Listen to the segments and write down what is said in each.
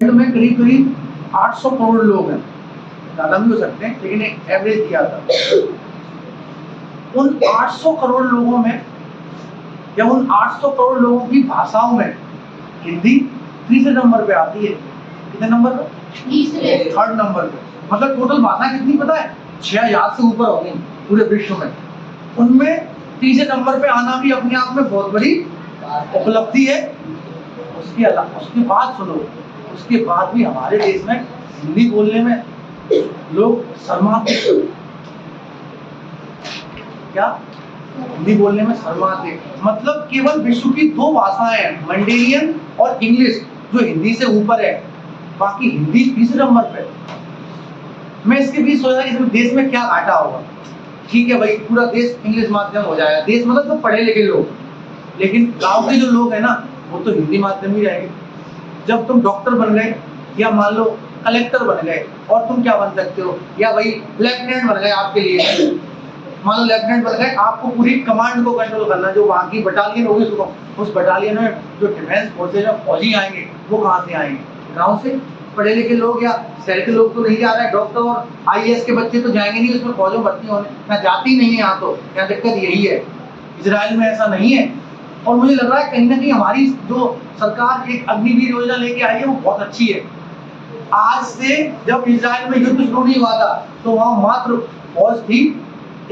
World में करीब करीब 800 करोड़ लोग हैं, ज़्यादा भी हो सकते हैं, लेकिन एक एवरेज दिया था। उन 800 करोड़ लोगों में या उन 800 करोड़ लोगों की भाषाओं में हिंदी तीसरे नंबर पे आती है। कितने नंबर पे? थर्ड नंबर पे। मतलब टोटल भाषा कितनी पता है? 6000 से ऊपर होगी पूरे विश्व में। उनमें तीसरे नंबर पे आना भी अपने आप में बहुत बड़ी उपलब्धि है। उसके बाद सुनो, उसके बाद भी हमारे देश में हिंदी बोलने में लोग शर्माते। क्या? हिंदी बोलने में शर्माते। मतलब केवल विश्व की 2 भाषाएं हैं, मंडेरियन और इंग्लिश, जो हिंदी से ऊपर है, बाकी हिंदी तीसरे नंबर पे। मैं इसके बीच सोचा इसमें देश में क्या घाटा होगा। ठीक है भाई, पूरा देश इंग्लिश माध्यम हो जाएगा, देश मतलब तो पढ़े लिखे लोग, लेकिन गांव के जो लोग हैं ना, वो तो हिंदी माध्यम ही रहेंगे। जब तुम डॉक्टर बन गए या मान लो कलेक्टर बन गए, और तुम क्या बन सकते हो, या भाई लेफ्टिनेंट बन गए, आपके लिए मान लो लेफ्टिनेंट बन गए, आपको पूरी कमांड को कंट्रोल करना, जो वहाँ की बटालियन होगी, उस बटालियन में जो डिफेंस फोर्सेज में फौजी आएंगे, वो कहाँ से आएंगे? गाँव से। पढ़े लिखे लोग या शहर के लोग तो नहीं जा रहे हैं। डॉक्टर और IAS के बच्चे तो जाएंगे नहीं उसमें फौजों भर्ती होने, यहाँ जाती नहीं है। यहाँ तो यहाँ दिक्कत यही है। इजराइल में ऐसा नहीं है। और मुझे लग रहा है कहीं ना कहीं हमारी जो सरकार एक अग्निवीर योजना लेके आई है, वो बहुत अच्छी है। आज से जब इजराइल में युद्ध शुरू नहीं हुआ था, तो वहाँ मात्र फौज थी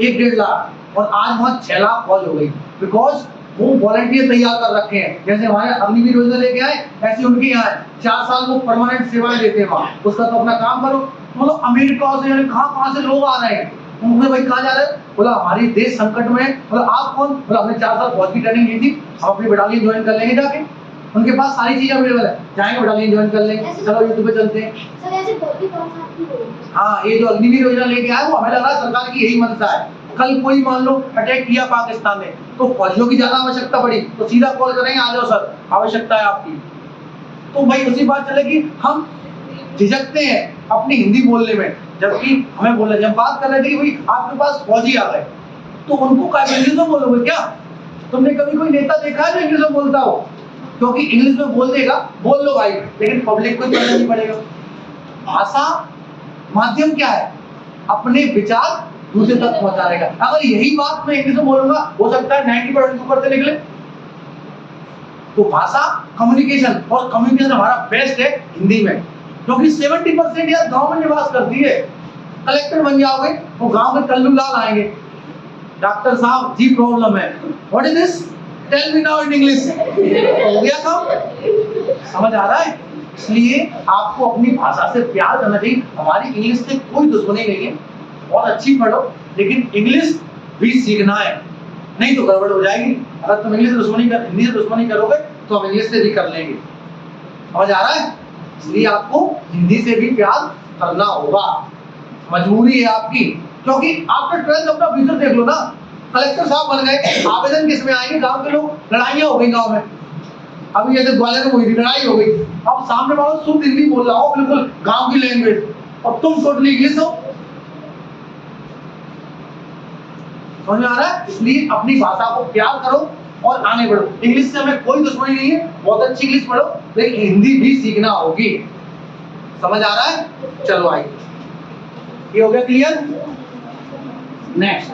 1-1.5 लाख, और आज वहाँ 6 लाख फौज हो गई। बिकॉज वो वॉलंटियर तैयार कर रखे हैं। जैसे हमारे अग्निवीर योजना लेके आए, ऐसे उनके यहाँ 4 साल वो परमानेंट सेवाएं देते हैं वहाँ। उसका तो अपना काम करो। मतलब अमेरिका से, यानी कहाँ से लोग आ रहे हैं। उनसे भाई कहाँ जा रहे हैं? बोला हमारी देश संकट में है। बोला आप कौन? बोला हमने 4 साल फौज की ट्रेनिंग ली थी, हम अपनी बटालियन ज्वाइन कर लेंगे जाके। उनके पास सारी चीजें अवेलेबल है, जाएंगे बटालियन ज्वाइन कर लेंगे, चलो युद्ध पे चलते हैं। हाँ, ये जो अग्निवीर योजना लेके आए, वो हमें लग रहा है सरकार की यही मंशा है। कल कोई मान लो अटैक किया पाकिस्तान ने, तो फौजियों की ज्यादा आवश्यकता पड़ी, तो सीधा कॉल करेंगे, आ जाओ सर, आवश्यकता है आपकी। तो भाई उसी बात चलेगी, हम झिझकते हैं अपनी हिंदी बोलने में, जबकि हमें बोलना, जब बात कर रहे थे कि भाई आपके पास फौजी आ गए, तो उनको क्या इंग्लिश में बोलोगे क्या? तुमने कभी कोई नेता देखा है जो इंग्लिश में बोलता हो? क्योंकि इंग्लिश में बोल देगा, बोल लो भाई, लेकिन पब्लिक को समझना नहीं पड़ेगा। भाषा माध्यम क्या है? अपने विचार दूसरे तक पहुंचाने का। अगर यही बात मैं इंग्लिश में बोलूंगा, हो सकता है 90% ऊपर से निकले। तो भाषा कम्युनिकेशन, और कम्युनिकेशन हमारा बेस्ट है हिंदी में, क्योंकि 70% यार गांव में निवास करती है। कलेक्टर बन जाओगे, वो गांव के कल्लू लाल आएंगे, डॉक्टर साहब जी प्रॉब्लम है, what is this, tell me now in English. हो गया काम। समझ आ रहा है? इसलिए आपको अपनी भाषा से प्यार करना चाहिए। हमारी इंग्लिश से कोई दुश्मनी नहीं है, बहुत अच्छी पढ़ो, लेकिन इंग्लिश भी सीखना है, नहीं तो गड़बड़ हो जाएगी। अगर तुम इंग्लिश से हिंदी से दुश्मनी करोगे, तो हम इंग्लिश से भी कर लेंगे। समझ आ रहा है? इसलिए आपको हिंदी से भी प्यार करना होगा, मजबूरी है आपकी। क्योंकि आपने 12th अपना फ्यूचर देख लो ना, कलेक्टर साहब बन गए, आवेदन किस में आएंगे? गांव के लोग, लड़ाइयां हो गई गांव में। अभी जैसे ग्वालियर में हुई थी, लड़ाई हो गई, अब सामने वाला शुद्ध हिंदी बोल रहा हो, बिल्कुल गांव की लैंग्वेज, और तुम टोटली इंग्लिश हो। समझ में आ रहा है? इसलिए अपनी भाषा को प्यार करो और आगे बढ़ो। इंग्लिश से हमें कोई दुश्मनी नहीं है, बहुत अच्छी इंग्लिश पढ़ो, लेकिन हिंदी भी सीखना होगी। समझ आ रहा है? चलो आइए, ये हो गया क्लियर। नेक्स्ट